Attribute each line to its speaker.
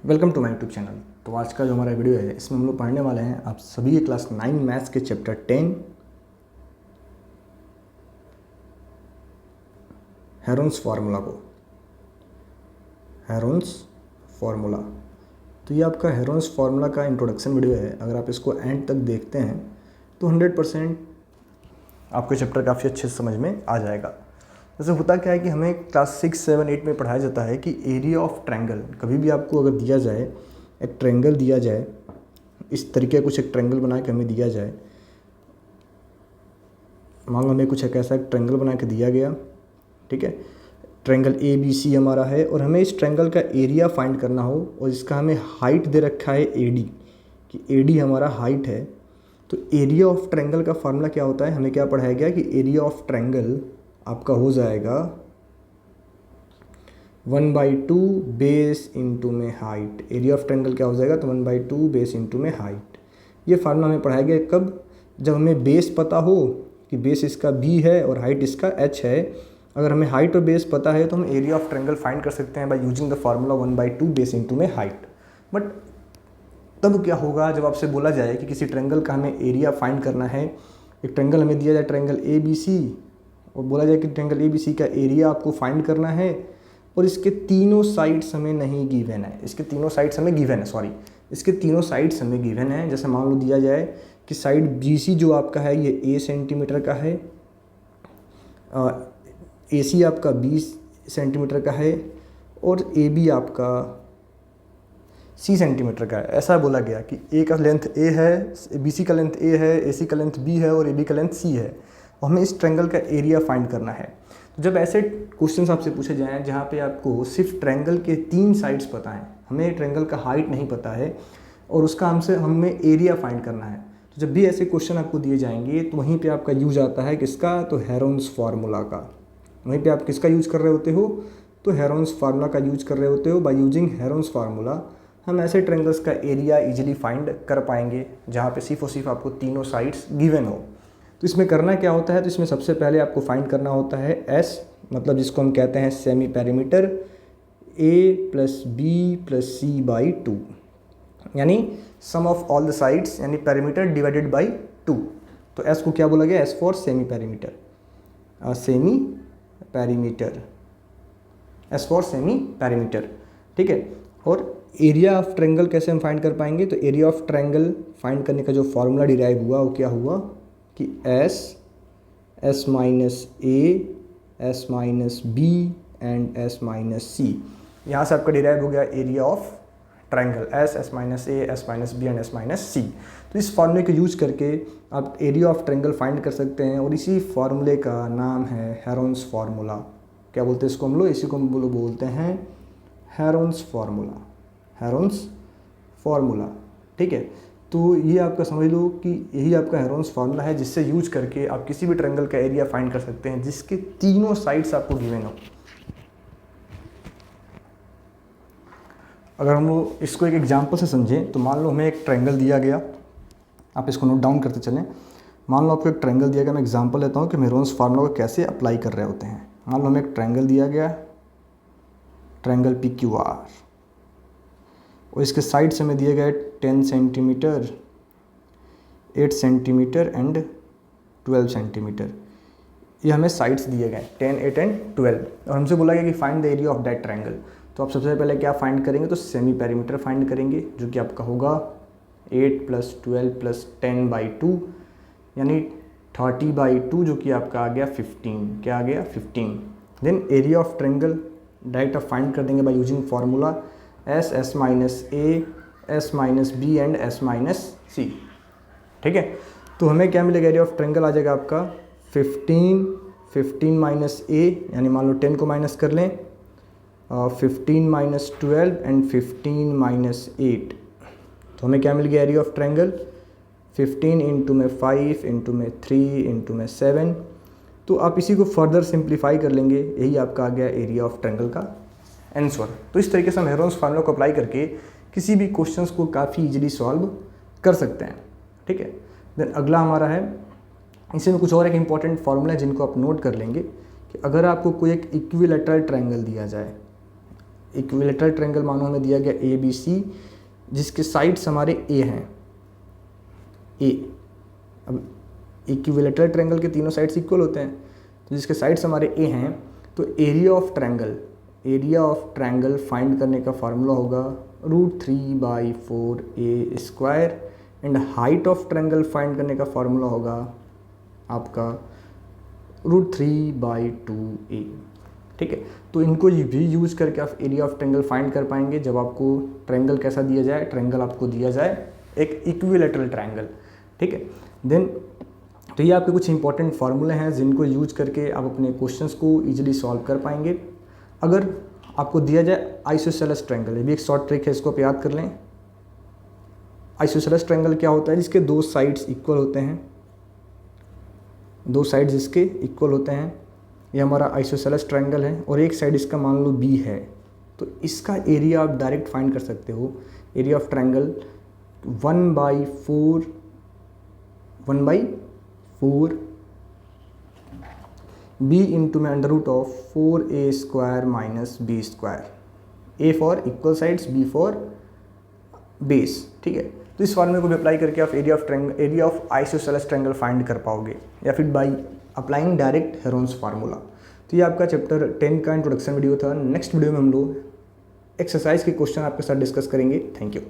Speaker 1: Welcome to my YouTube channel. तो आज का जो हमारा वीडियो है इसमें हम लोग पढ़ने वाले हैं आप सभी के क्लास 9 मैथ्स के चैप्टर 10 हेरोन्स फार्मूला को। हेरोन्स फार्मूला, तो ये आपका हेरोन्स फार्मूला का इंट्रोडक्शन वीडियो है। अगर आप इसको एंड तक देखते हैं तो 100% आपको चैप्टर काफ़ी अच्छे से समझ में आ जाएगा। जैसे होता क्या है कि हमें क्लास 6, 7, 8 में पढ़ाया जाता है कि एरिया ऑफ ट्रायंगल, कभी भी आपको अगर दिया जाए, एक ट्रायंगल दिया जाए, इस तरीके कुछ एक ट्रायंगल बना के हमें दिया जाए, मान लो हमें कुछ एक ऐसा एक ट्रायंगल बना के दिया गया, ठीक है, ट्रायंगल ए बी सी हमारा है और हमें इस ट्रायंगल का एरिया फाइंड करना हो और इसका हमें हाइट दे रखा है एडी, कि एडी हमारा हाइट है। तो एरिया ऑफ ट्रायंगल का फार्मूला क्या होता है, हमें क्या पढ़ाया गया कि एरिया ऑफ ट्रायंगल आपका हो जाएगा 1/2 बेस इंटू में हाइट। एरिया ऑफ ट्रायंगल क्या हो जाएगा, तो 1/2 बेस इंटू में हाइट। ये फार्मूला हमें पढ़ाया गया कब, जब हमें बेस पता हो कि बेस इसका b है और हाइट इसका h है। अगर हमें हाइट और बेस पता है तो हम एरिया ऑफ ट्रायंगल फाइंड कर सकते हैं by using the formula 1/2 base into में हाइट। बट तब क्या होगा जब आपसे बोला जाए कि किसी ट्रायंगल का हमें एरिया फाइंड करना है। एक ट्रायंगल हमें दिया जाए, ट्रायंगल ABC, और बोला जाए कि ट्रायंगल ABC का एरिया आपको फाइंड करना है और इसके तीनों साइड्स हमें नहीं गिवन है। इसके तीनों साइड्स हमें गिवन है, सॉरी, इसके तीनों साइड्स हमें गिवन है। जैसे मान लो दिया जाए कि साइड BC जो आपका है ये A सेंटीमीटर का है, AC आपका 20 सेंटीमीटर का है और AB आपका C सेंटीमीटर का है। ऐसा बोला गया कि A का लेंथ A है, BC का लेंथ A है, AC का लेंथ B है और AB का लेंथ C है और हमें इस ट्रायंगल का एरिया फाइंड करना है। तो जब ऐसे क्वेश्चंस आपसे पूछे जाएं जहाँ पे आपको सिर्फ ट्रायंगल के 3 साइड्स पता हैं, हमें ट्रायंगल का हाइट नहीं पता है और उसका हमें एरिया फाइंड करना है, तो जब भी ऐसे क्वेश्चन आपको दिए जाएंगे तो वहीं पे आपका यूज आता है किसका, तो हेरोन्स फार्मूला का। वहीं पे आप किसका यूज कर रहे होते हो, तो हेरोन्स फार्मूला का यूज कर रहे होते हो। बाय यूजिंग हेरोन्स फार्मूला हम ऐसे ट्रायंगल्स का एरिया इजीली फाइंड कर पाएंगे जहाँ पे सिर्फ और सिर्फ आपको तीनों साइड्स गिवन हो। तो इसमें करना क्या होता है, तो इसमें सबसे पहले आपको फाइंड करना होता है S, मतलब जिसको हम कहते हैं semi perimeter, A + B + C/2, यानी सम ऑफ ऑल द साइड्स, यानी पेरीमीटर डिवाइडेड बाई 2। तो S को क्या बोला गया, S for semi perimeter, semi perimeter, S for semi perimeter, ठीक है। और एरिया ऑफ ट्रायंगल कैसे हम फाइंड कर पाएंगे, तो एरिया ऑफ ट्रायंगल फाइंड करने का जो फॉर्मूला डिराइव हुआ वो क्या हुआ कि S - A, S - B and S - C, यहाँ से आपका डिराइव हो गया area of triangle S - A, S - B and S - C। तो इस फॉर्मूले को यूज करके आप एरिया ऑफ ट्रायंगल फाइंड कर सकते हैं और इसी फॉर्मूले का नाम है हेरोन्स फार्मूला। क्या बोलते हैं इसको हम लोग, इसी को हम बोलते हैं हेरोन्स फार्मूला, हेरोन्स फार्मूला, ठीक है। तो ये आपका समझ लो कि यही आपका हेरोन्स फार्मूला है जिससे यूज करके आप किसी भी ट्रायंगल का एरिया फाइंड कर सकते हैं जिसके तीनों साइड्स आपको गिवन हो। अगर हम लोग इसको एक एग्जांपल से समझें तो मान लो हमें एक ट्रायंगल दिया गया, आप इसको नोट डाउन करते चलें। मान लो आपको एक ट्रायंगल दिया गया, मैं एग्जांपल लेता हूँ कि हेरोन्स फार्मूला को कैसे अप्लाई कर रहे होते हैं। मान लो हमें एक ट्रायंगल दिया गया, ट्रायंगल PQR, और इसके साइड से हमें दिए गए 10 सेंटीमीटर, 8 सेंटीमीटर एंड 12 सेंटीमीटर। ये हमें साइड्स दिए गए 10, 8 एंड 12 और हमसे बोला गया कि find the area of that triangle. तो आप सबसे पहले क्या फाइंड करेंगे, तो सेमी पेरीमीटर फाइंड करेंगे जो कि आपका होगा 8 + 12 + 10/2, यानी 30/2, जो कि आपका आ गया 15। क्या आ गया, 15। Then area of triangle direct आप फाइंड कर देंगे by using formula S - A, S - B and S - C, ठीक है। तो हमें क्या मिलेगा, एरिया ऑफ ट्रायंगल आ जाएगा आपका 15 - A, यानी मान लो 10 को माइनस कर लें, 15 - 12 एंड 15 - 8। तो हमें क्या मिल गया, एरिया ऑफ ट्रायंगल 15 इंटू में 5 इंटू में 3 इंटू में 7। तो आप इसी को फर्दर सिंप्लीफाई कर लेंगे, यही आपका आ गया एरिया ऑफ ट्रायंगल का आंसर। तो इस तरीके से हम हेरोन्स फार्मूला को अप्लाई करके किसी भी क्वेश्चंस को काफ़ी इजीली सॉल्व कर सकते हैं, ठीक है। देन अगला हमारा है, इसी में कुछ और एक इंपॉर्टेंट फार्मूला है जिनको आप नोट कर लेंगे कि अगर आपको कोई एक इक्विलैटरल ट्रायंगल दिया जाए, इक्विलेटरल ट्रायंगल मानो हमें दिया गया ए बी सी, जिसके साइड्स हमारे ए हैं, ए। अब इक्विलेटरल ट्रायंगल के तीनों साइड्स इक्वल होते हैं, तो जिसके साइड्स हमारे ए हैं, तो एरिया ऑफ ट्रायंगल फाइंड करने का फार्मूला होगा √3/4a² and height of triangle find करने का फार्मूला होगा आपका √3/2a। ठीक है, तो इनको भी यूज़ करके आप एरिया ऑफ ट्रायंगल फाइंड कर पाएंगे जब आपको ट्रायंगल कैसा दिया जाए, ट्रायंगल आपको दिया जाए एक इक्विलेटरल ट्रायंगल। ठीक है, देन तो ये आपके कुछ इंपॉर्टेंट फार्मूले हैं जिनको यूज करके आप अपने क्वेश्चंस को इजीली सॉल्व कर पाएंगे। अगर आपको दिया जाए आइसोसेलेस ट्रायंगल, ये भी एक शॉर्ट ट्रिक है, इसको आप याद कर लें। आइसोसेलेस ट्रायंगल क्या होता है, जिसके दो साइड्स इक्वल होते हैं, दो साइड्स इसके इक्वल होते हैं, ये हमारा आइसोसेलेस ट्रायंगल है, और एक साइड इसका मान लो बी है, तो इसका एरिया आप डायरेक्ट फाइंड कर सकते हो। Area of triangle 1/4 b into में √4a² - b², a for equal sides, b for base. ठीक है, तो इस फार्मूले को भी अप्लाई करके आप area of isosceles triangle find कर पाओगे, या फिर by applying direct Heron's formula. तो ये आपका चैप्टर 10 का इंट्रोडक्शन वीडियो था। नेक्स्ट वीडियो में हम लोग एक्सरसाइज के क्वेश्चन आपके साथ डिस्कस करेंगे। Thank you.